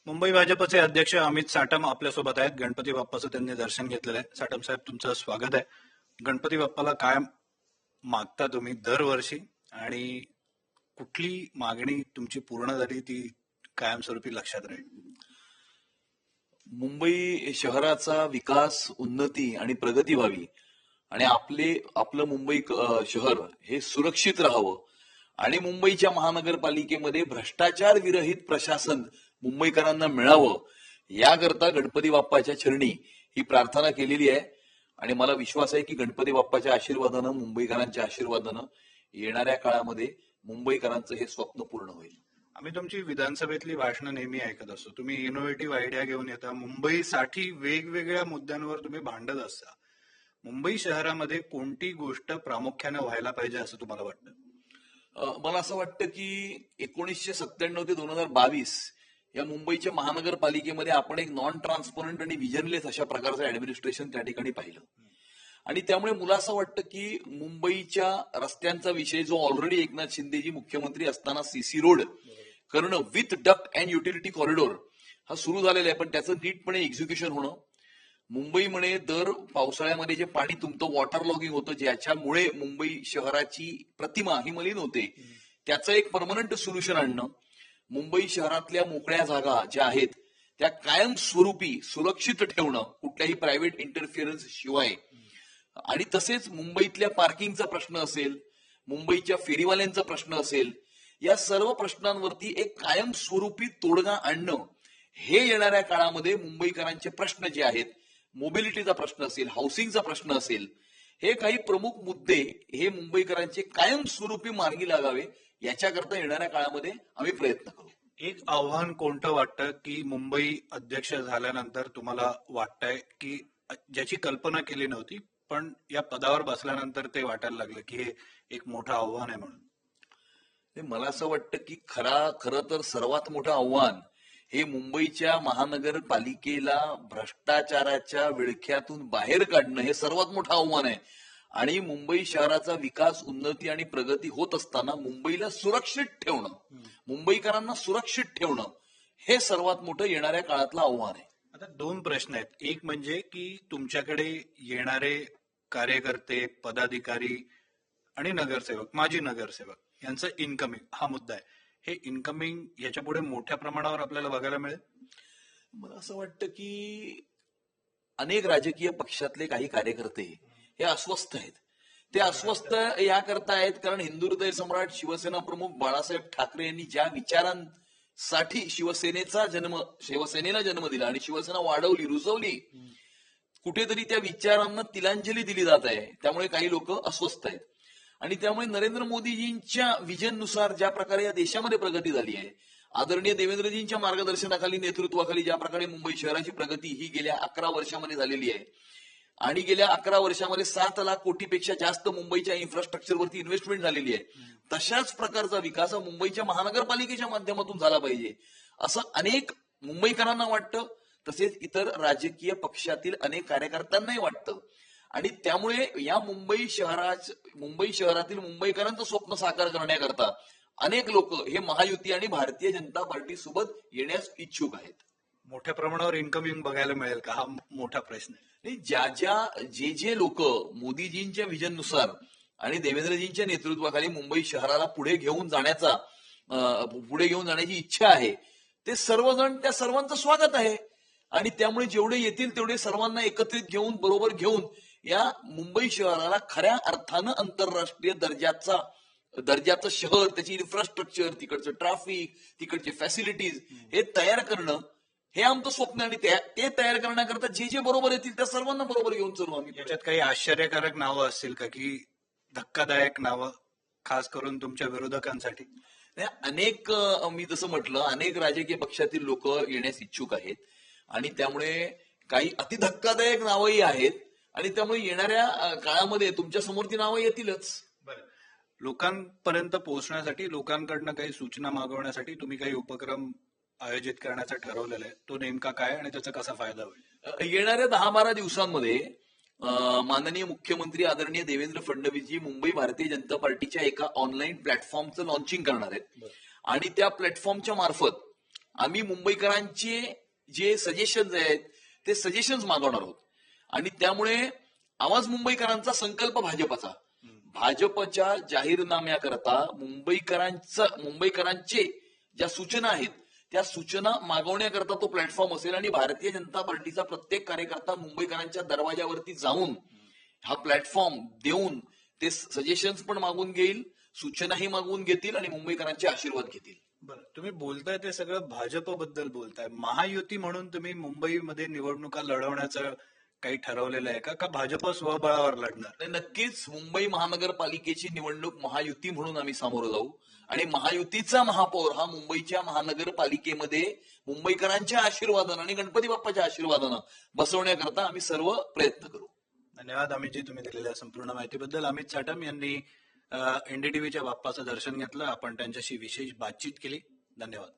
मुंबई भाजपचे अध्यक्ष अमित साटम आपल्यासोबत आहेत. गणपती बाप्पाचं त्यांनी दर्शन घेतलेलं आहे. साटम साहेब, तुमचं स्वागत आहे. गणपती बाप्पाला काय मागता तुम्ही दरवर्षी, आणि कुठली मागणी तुमची पूर्ण झाली ती कायमस्वरूपी लक्षात राहील? मुंबई शहराचा विकास, उन्नती आणि प्रगती व्हावी आणि आपलं मुंबई शहर हे सुरक्षित राहावं आणि मुंबईच्या महानगरपालिकेमध्ये भ्रष्टाचार विरहित प्रशासन मुंबईकरांना मिळावं, याकरता गणपती बाप्पाच्या चरणी ही प्रार्थना केलेली आहे. आणि मला विश्वास आहे की गणपती बाप्पाच्या आशीर्वादानं, मुंबईकरांच्या आशीर्वादानं येणाऱ्या काळामध्ये मुंबईकरांचं हे स्वप्न पूर्ण होईल. आम्ही तुमची विधानसभेतली भाषणं नेहमी ऐकत असतो. तुम्ही इनोव्हेटिव्ह आयडिया घेऊन येता. मुंबईसाठी वेगवेगळ्या मुद्द्यांवर तुम्ही भांडत असता. मुंबई शहरामध्ये कोणती गोष्ट प्रामुख्याने व्हायला पाहिजे असं तुम्हाला वाटतं? मला असं वाटतं की 1997 ते 2022 या मुंबईच्या महानगरपालिकेमध्ये आपण एक नॉन ट्रान्सपरंट आणि विजनलेस अशा प्रकारचं ऍडमिनिस्ट्रेशन त्या ठिकाणी पाहिलं. आणि त्यामुळे मला असं वाटतं की मुंबईच्या रस्त्यांचा विषय जो ऑलरेडी एकनाथ शिंदेजी मुख्यमंत्री असताना सीसी रोड करणं with duct and utility corridor हा सुरू झालेला आहे, पण त्याचं नीटपणे एक्झिक्युशन होणं. मुंबई म्हणे दर पावसाळ्यामध्ये जे पाणी तुमचं वॉटर लॉगिंग होतं, ज्याच्यामुळे मुंबई शहराची प्रतिमा ही मलिन होते, त्याचं एक परमनंट सोल्युशन आणणं. मुंबई शहरातल्या मोकळ्या जागा ज्या आहेत त्या कायमस्वरूपी सुरक्षित ठेवणं कुठल्याही प्रायव्हेट इंटरफिअरन्स शिवाय. आणि तसेच मुंबईतल्या पार्किंगचा प्रश्न असेल, मुंबईच्या फेरीवाल्यांचा प्रश्न असेल, या सर्व प्रश्नांवरती एक कायमस्वरूपी तोडगा आणणं हे येणाऱ्या काळामध्ये मुंबईकरांचे प्रश्न जे आहेत, मोबिलिटीचा प्रश्न असेल, हाऊसिंगचा प्रश्न असेल, हे काही प्रमुख मुद्दे हे मुंबईकरांचे कायमस्वरूपी मार्गी लागावे याच्याकरता येणाऱ्या काळामध्ये आम्ही प्रयत्न करू. एक आव्हान कोणतं वाटतं की मुंबई अध्यक्ष झाल्यानंतर तुम्हाला वाटतंय की ज्याची कल्पना केली नव्हती पण या पदावर बसल्यानंतर ते वाटायला लागलं की हे एक मोठं आव्हान आहे म्हणून? मला असं वाटतं की खरं तर सर्वात मोठं आव्हान हे मुंबईच्या महानगरपालिकेला भ्रष्टाचाराच्या विळख्यातून बाहेर काढणं हे सर्वात मोठं आव्हान आहे. आणि मुंबई शहराचा विकास, उन्नती आणि प्रगती होत असताना मुंबईला सुरक्षित ठेवणं, मुंबईकरांना सुरक्षित ठेवणं हे सर्वात मोठं येणाऱ्या काळातलं आव्हान आहे. आता दोन प्रश्न आहेत. एक म्हणजे की तुमच्याकडे येणारे कार्यकर्ते, पदाधिकारी आणि नगरसेवक, माजी नगरसेवक यांचं इन्कमिंग हा मुद्दा आहे. हे इन्कमिंग याच्या पुढे मोठ्या प्रमाणावर आपल्याला बघायला मिळेल? मला असं वाटतं की अनेक राजकीय पक्षातले काही कार्यकर्ते हे अस्वस्थ आहेत. ते अस्वस्थ याकरता आहेत कारण हिंदू हृदय सम्राट शिवसेना प्रमुख बाळासाहेब ठाकरे यांनी ज्या विचारांसाठी शिवसेनेला जन्म दिला आणि शिवसेना वाढवली, रुजवली, कुठेतरी त्या विचारांना तिलांजली दिली जात आहे. त्यामुळे काही लोक अस्वस्थ आहेत. आणि त्यामुळे नरेंद्र मोदीजींच्या विजननुसार ज्या प्रकारे या देशामध्ये प्रगती झाली आहे, आदरणीय देवेंद्रजींच्या मार्गदर्शनाखाली, नेतृत्वाखाली ज्या प्रकारे मुंबई शहराची प्रगती ही गेल्या 11 वर्षामध्ये झालेली आहे आणि गेल्या 11 वर्षामध्ये 7 लाख कोटीपेक्षा जास्त मुंबईच्या इन्फ्रास्ट्रक्चरवरती इन्व्हेस्टमेंट झालेली आहे, तशाच प्रकारचा विकास हा मुंबईच्या महानगरपालिकेच्या माध्यमातून झाला पाहिजे असं अनेक मुंबईकरांना वाटतं. तसेच इतर राजकीय पक्षातील अनेक कार्यकर्त्यांनाही वाटतं. आणि त्यामुळे या मुंबई शहरातील मुंबईकरांचं स्वप्न साकार करण्याकरता अनेक लोक हे महायुती आणि भारतीय जनता पार्टी सोबत येण्यास इच्छुक आहेत. मोठ्या प्रमाणावर इन्कमिंग बघायला मिळेल का, हा मोठा प्रश्न आहे. जे लोक मोदीजींच्या विजननुसार आणि देवेंद्रजींच्या नेतृत्वाखाली मुंबई शहराला पुढे घेऊन जाण्याची इच्छा आहे, ते सर्वजण, त्या सर्वांचं स्वागत आहे. आणि त्यामुळे जेवढे येतील तेवढे सर्वांना एकत्रित घेऊन, बरोबर घेऊन या मुंबई शहराला खऱ्या अर्थानं आंतरराष्ट्रीय दर्जाचं शहर, त्याची इन्फ्रास्ट्रक्चर, तिकडचं ट्रॅफिक, तिकडचे फॅसिलिटीज हे तयार करणं हे आमचं स्वप्न. आणि ते तयार करण्याकरता जे बरोबर येतील त्या सर्वांना बरोबर घेऊन चालू आम्ही. याच्यात काही आश्चर्यकारक नावं असतील का, की धक्कादायक नावं, खास करून तुमच्या विरोधकांसाठी? मी जसं म्हटलं, अनेक राजकीय पक्षातील लोक येण्यास इच्छुक आहेत आणि त्यामुळे काही अति धक्कादायक नावंही आहेत. आणि त्यामुळे येणाऱ्या काळामध्ये तुमच्या समोर ती नावं येतीलच. लोकांपर्यंत पोहोचण्यासाठी, लोकांकडनं काही सूचना मागवण्यासाठी तुम्ही काही उपक्रम आयोजित करण्याचा ठरवलेला आहे, तो नेमका काय आणि त्याचा कसा फायदा होईल? येणाऱ्या 10-12 दिवसांमध्ये माननीय मुख्यमंत्री आदरणीय देवेंद्र फडणवीसजी मुंबई भारतीय जनता पार्टीच्या एका ऑनलाईन प्लॅटफॉर्मचं लॉन्चिंग करणार आहेत. आणि त्या प्लॅटफॉर्मच्या मार्फत आम्ही मुंबईकरांचे जे सजेशन्स आहेत ते सजेशन्स मागवणार आहोत. आणि त्यामुळे आवाज मुंबईकरांचा, संकल्प भाजपचा. भाजपच्या जाहीरनाम्याकरता मुंबईकरांचे ज्या सूचना आहेत त्या सूचना मागवण्याकरता तो प्लॅटफॉर्म असेल. आणि भारतीय जनता पार्टीचा प्रत्येक कार्यकर्ता मुंबईकरांच्या दरवाजावरती जाऊन हा प्लॅटफॉर्म देऊन ते सजेशन्स पण मागून घेईल, सूचनाही मागवून घेतील आणि मुंबईकरांचे आशीर्वाद घेतील. बरं, तुम्ही बोलताय ते सगळं भाजपबद्दल बोलताय. महायुती म्हणून तुम्ही मुंबईमध्ये निवडणुका लढवण्याचं काही ठरवलेलं आहे का भाजप स्वबळावर लढणार? तर नक्कीच मुंबई महानगरपालिकेची निवडणूक महायुती म्हणून आम्ही सामोरं जाऊ. आणि महायुतीचा महापौर हा मुंबईच्या महानगरपालिकेमध्ये मुंबईकरांच्या आशीर्वादानं आणि गणपती बाप्पाच्या आशीर्वादानं बसवण्याकरता आम्ही सर्व प्रयत्न करू. धन्यवाद अमितजी, तुम्ही दिलेल्या संपूर्ण माहितीबद्दल. अमित साटम यांनी एनडीटीव्हीच्या बाप्पाचं दर्शन घेतलं. आपण त्यांच्याशी विशेष बातचीत केली. धन्यवाद.